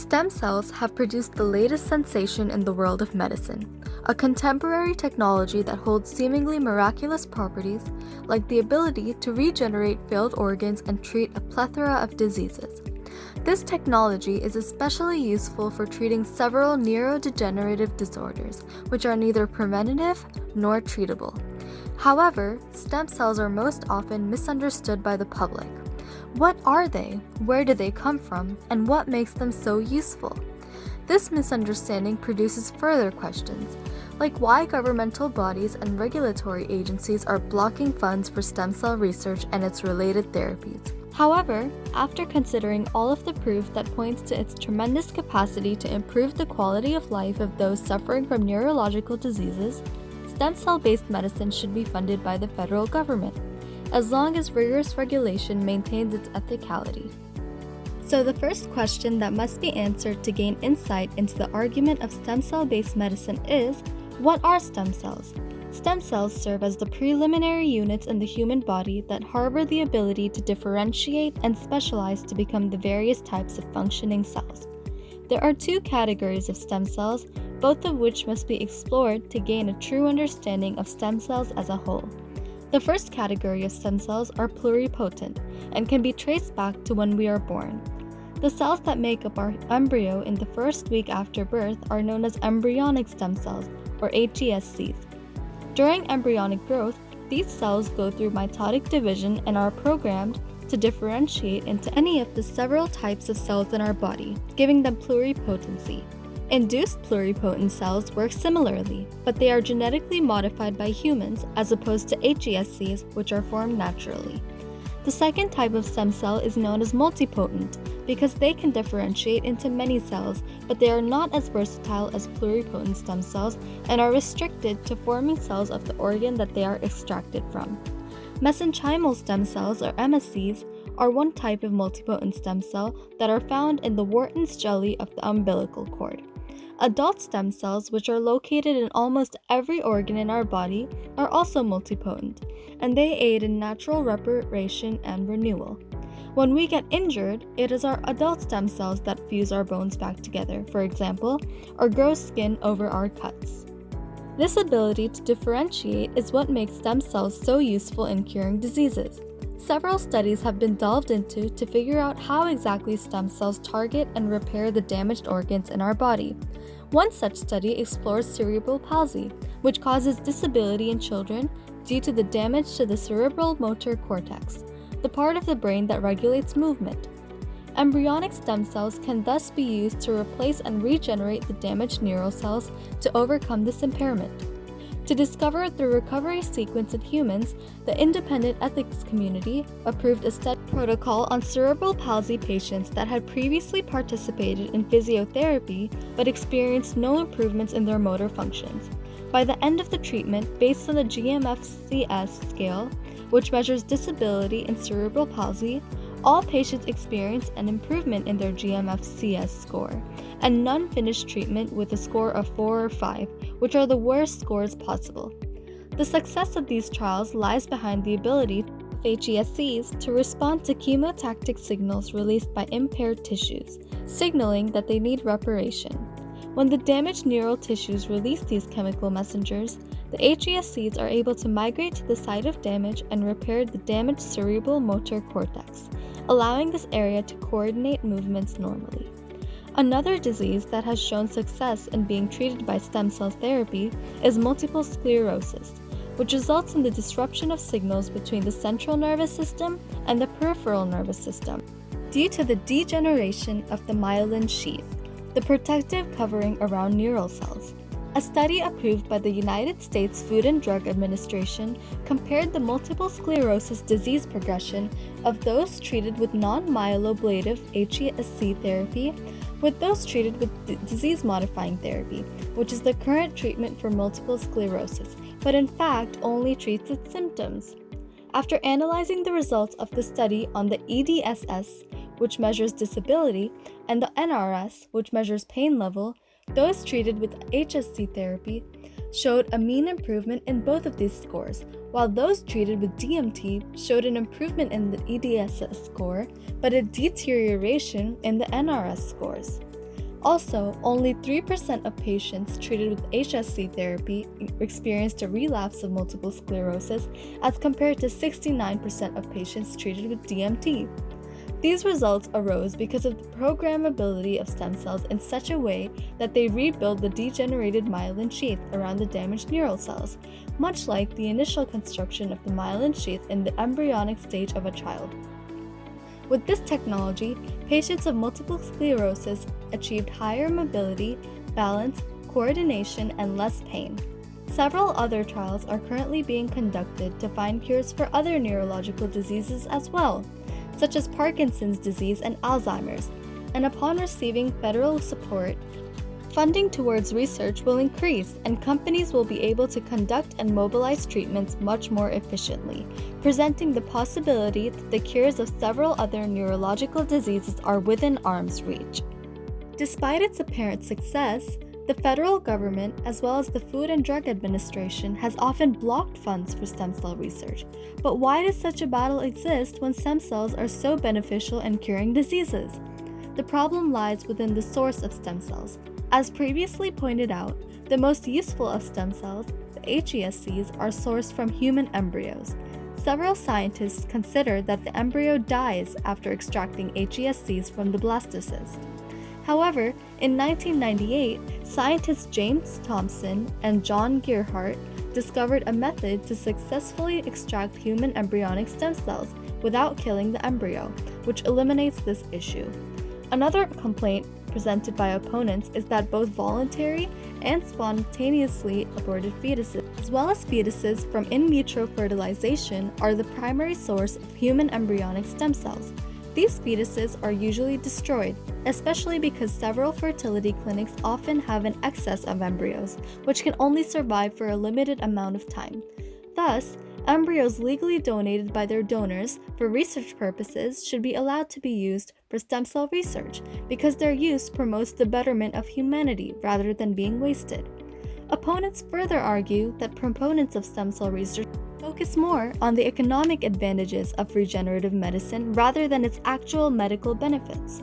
Stem cells have produced the latest sensation in the world of medicine, a contemporary technology that holds seemingly miraculous properties, like the ability to regenerate failed organs and treat a plethora of diseases. This technology is especially useful for treating several neurodegenerative disorders, which are neither preventative nor treatable. However, stem cells are most often misunderstood by the public. What are they? Where do they come from? And what makes them so useful? This misunderstanding produces further questions, like why governmental bodies and regulatory agencies are blocking funds for stem cell research and its related therapies. However, after considering all of the proof that points to its tremendous capacity to improve the quality of life of those suffering from neurological diseases, stem cell-based medicine should be funded by the federal government, as long as rigorous regulation maintains its ethicality. So the first question that must be answered to gain insight into the argument of stem cell-based medicine is, what are stem cells? Stem cells serve as the preliminary units in the human body that harbor the ability to differentiate and specialize to become the various types of functioning cells. There are two categories of stem cells, both of which must be explored to gain a true understanding of stem cells as a whole. The first category of stem cells are pluripotent and can be traced back to when we are born. The cells that make up our embryo in the first week after birth are known as embryonic stem cells, or HESCs. During embryonic growth, these cells go through mitotic division and are programmed to differentiate into any of the several types of cells in our body, giving them pluripotency. Induced pluripotent cells work similarly, but they are genetically modified by humans as opposed to HESCs, which are formed naturally. The second type of stem cell is known as multipotent because they can differentiate into many cells, but they are not as versatile as pluripotent stem cells and are restricted to forming cells of the organ that they are extracted from. Mesenchymal stem cells, or MSCs, are one type of multipotent stem cell that are found in the Wharton's jelly of the umbilical cord. Adult stem cells, which are located in almost every organ in our body, are also multipotent, and they aid in natural reparation and renewal. When we get injured, it is our adult stem cells that fuse our bones back together, for example, or grow skin over our cuts. This ability to differentiate is what makes stem cells so useful in curing diseases. Several studies have been delved into to figure out how exactly stem cells target and repair the damaged organs in our body. One such study explores cerebral palsy, which causes disability in children due to the damage to the cerebral motor cortex, the part of the brain that regulates movement. Embryonic stem cells can thus be used to replace and regenerate the damaged neural cells to overcome this impairment. To discover the recovery sequence in humans, the independent ethics community approved a study protocol on cerebral palsy patients that had previously participated in physiotherapy but experienced no improvements in their motor functions. By the end of the treatment, based on the GMFCS scale, which measures disability in cerebral palsy, all patients experienced an improvement in their GMFCS score, and none finished treatment with a score of 4 or 5, which are the worst scores possible. The success of these trials lies behind the ability of HESCs to respond to chemotactic signals released by impaired tissues, signaling that they need reparation. When the damaged neural tissues release these chemical messengers, the HESCs are able to migrate to the site of damage and repair the damaged cerebral motor cortex, allowing this area to coordinate movements normally. Another disease that has shown success in being treated by stem cell therapy is multiple sclerosis, which results in the disruption of signals between the central nervous system and the peripheral nervous system due to the degeneration of the myelin sheath, the protective covering around neural cells. A study approved by the United States Food and Drug Administration compared the multiple sclerosis disease progression of those treated with non-myeloablative HESC therapy with those treated with disease-modifying therapy, which is the current treatment for multiple sclerosis, but in fact only treats its symptoms. After analyzing the results of the study on the EDSS, which measures disability, and the NRS, which measures pain level, those treated with HSC therapy showed a mean improvement in both of these scores, while those treated with DMT showed an improvement in the EDSS score, but a deterioration in the NRS scores. Also, only 3% of patients treated with HSC therapy experienced a relapse of multiple sclerosis, as compared to 69% of patients treated with DMT. These results arose because of the programmability of stem cells in such a way that they rebuild the degenerated myelin sheath around the damaged neural cells, much like the initial construction of the myelin sheath in the embryonic stage of a child. With this technology, patients of multiple sclerosis achieved higher mobility, balance, coordination, and less pain. Several other trials are currently being conducted to find cures for other neurological diseases as well, such as Parkinson's disease and Alzheimer's, and upon receiving federal support, funding towards research will increase and companies will be able to conduct and mobilize treatments much more efficiently, presenting the possibility that the cures of several other neurological diseases are within arm's reach. Despite its apparent success, the federal government, as well as the Food and Drug Administration, has often blocked funds for stem cell research. But why does such a battle exist when stem cells are so beneficial in curing diseases? The problem lies within the source of stem cells. As previously pointed out, the most useful of stem cells, the HESCs, are sourced from human embryos. Several scientists consider that the embryo dies after extracting HESCs from the blastocyst. However, in 1998, scientists James Thomson and John Gearhart discovered a method to successfully extract human embryonic stem cells without killing the embryo, which eliminates this issue. Another complaint presented by opponents is that both voluntary and spontaneously aborted fetuses, as well as fetuses from in vitro fertilization, are the primary source of human embryonic stem cells. These fetuses are usually destroyed, especially because several fertility clinics often have an excess of embryos, which can only survive for a limited amount of time. Thus, embryos legally donated by their donors for research purposes should be allowed to be used for stem cell research because their use promotes the betterment of humanity rather than being wasted. Opponents further argue that proponents of stem cell research focus more on the economic advantages of regenerative medicine rather than its actual medical benefits.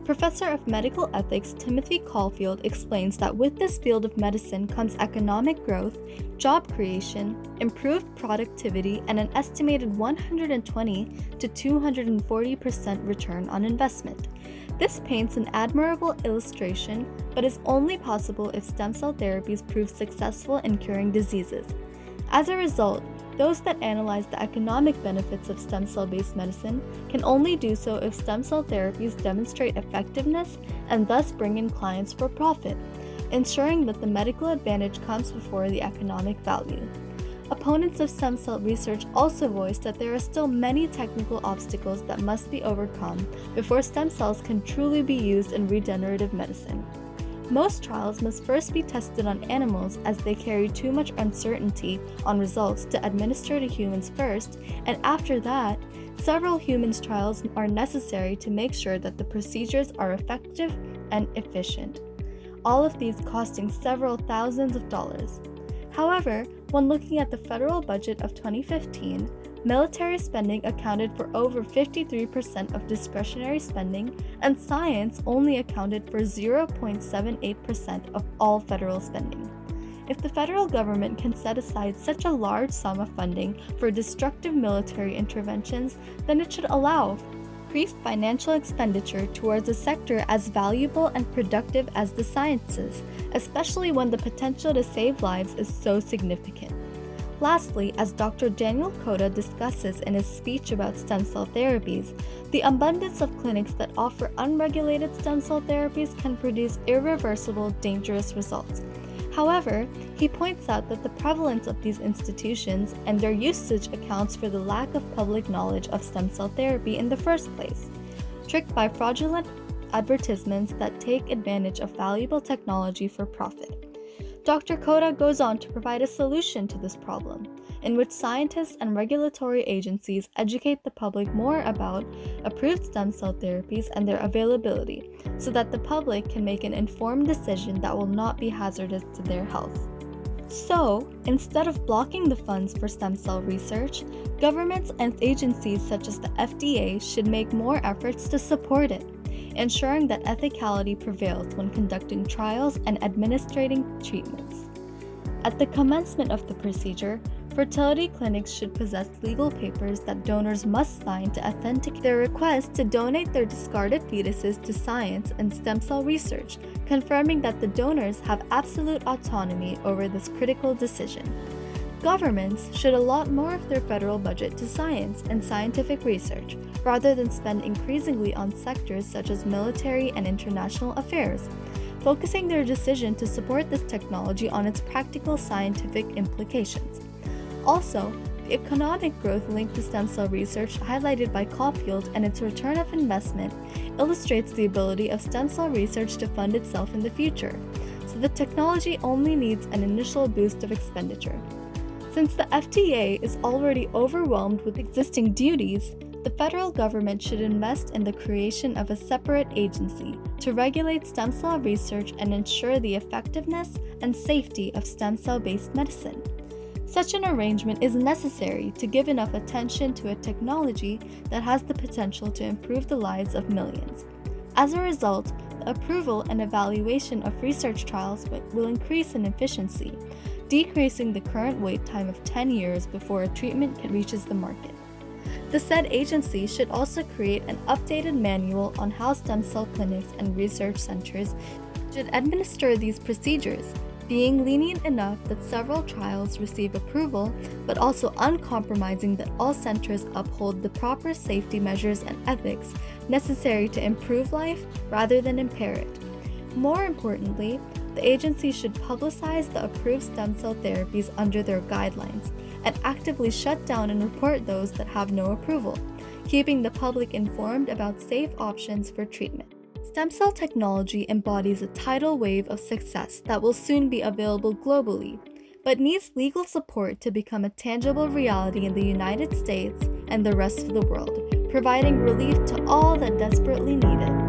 Professor of Medical Ethics Timothy Caulfield explains that with this field of medicine comes economic growth, job creation, improved productivity, and an estimated 120 to 240% return on investment. This paints an admirable illustration, but is only possible if stem cell therapies prove successful in curing diseases. As a result, those that analyze the economic benefits of stem cell-based medicine can only do so if stem cell therapies demonstrate effectiveness and thus bring in clients for profit, ensuring that the medical advantage comes before the economic value. Opponents of stem cell research also voiced that there are still many technical obstacles that must be overcome before stem cells can truly be used in regenerative medicine. Most trials must first be tested on animals as they carry too much uncertainty on results to administer to humans first, and after that, several humans trials are necessary to make sure that the procedures are effective and efficient, all of these costing several thousands of dollars. However, when looking at the federal budget of 2015, military spending accounted for over 53% of discretionary spending, and science only accounted for 0.78% of all federal spending. If the federal government can set aside such a large sum of funding for destructive military interventions, then it should allow increased financial expenditure towards a sector as valuable and productive as the sciences, especially when the potential to save lives is so significant. Lastly, as Dr. Daniel Coda discusses in his speech about stem cell therapies, the abundance of clinics that offer unregulated stem cell therapies can produce irreversible, dangerous results. However, he points out that the prevalence of these institutions and their usage accounts for the lack of public knowledge of stem cell therapy in the first place, tricked by fraudulent advertisements that take advantage of valuable technology for profit. Dr. Coda goes on to provide a solution to this problem, in which scientists and regulatory agencies educate the public more about approved stem cell therapies and their availability, so that the public can make an informed decision that will not be hazardous to their health. So, instead of blocking the funds for stem cell research, governments and agencies such as the FDA should make more efforts to support it. ensuring that ethicality prevails when conducting trials and administering treatments. At the commencement of the procedure, fertility clinics should possess legal papers that donors must sign to authenticate their request to donate their discarded fetuses to science and stem cell research, confirming that the donors have absolute autonomy over this critical decision. Governments should allot more of their federal budget to science and scientific research, rather than spend increasingly on sectors such as military and international affairs, focusing their decision to support this technology on its practical scientific implications. Also, the economic growth linked to stem cell research highlighted by Caulfield and its return of investment illustrates the ability of stem cell research to fund itself in the future, so the technology only needs an initial boost of expenditure. Since the FDA is already overwhelmed with existing duties, the federal government should invest in the creation of a separate agency to regulate stem cell research and ensure the effectiveness and safety of stem cell-based medicine. Such an arrangement is necessary to give enough attention to a technology that has the potential to improve the lives of millions. As a result, the approval and evaluation of research trials will increase in efficiency, decreasing the current wait time of 10 years before a treatment reaches the market. The said agency should also create an updated manual on how stem cell clinics and research centers should administer these procedures, being lenient enough that several trials receive approval, but also uncompromising that all centers uphold the proper safety measures and ethics necessary to improve life rather than impair it. More importantly, the agency should publicize the approved stem cell therapies under their guidelines and actively shut down and report those that have no approval, keeping the public informed about safe options for treatment. Stem cell technology embodies a tidal wave of success that will soon be available globally, but needs legal support to become a tangible reality in the United States and the rest of the world, providing relief to all that desperately need it.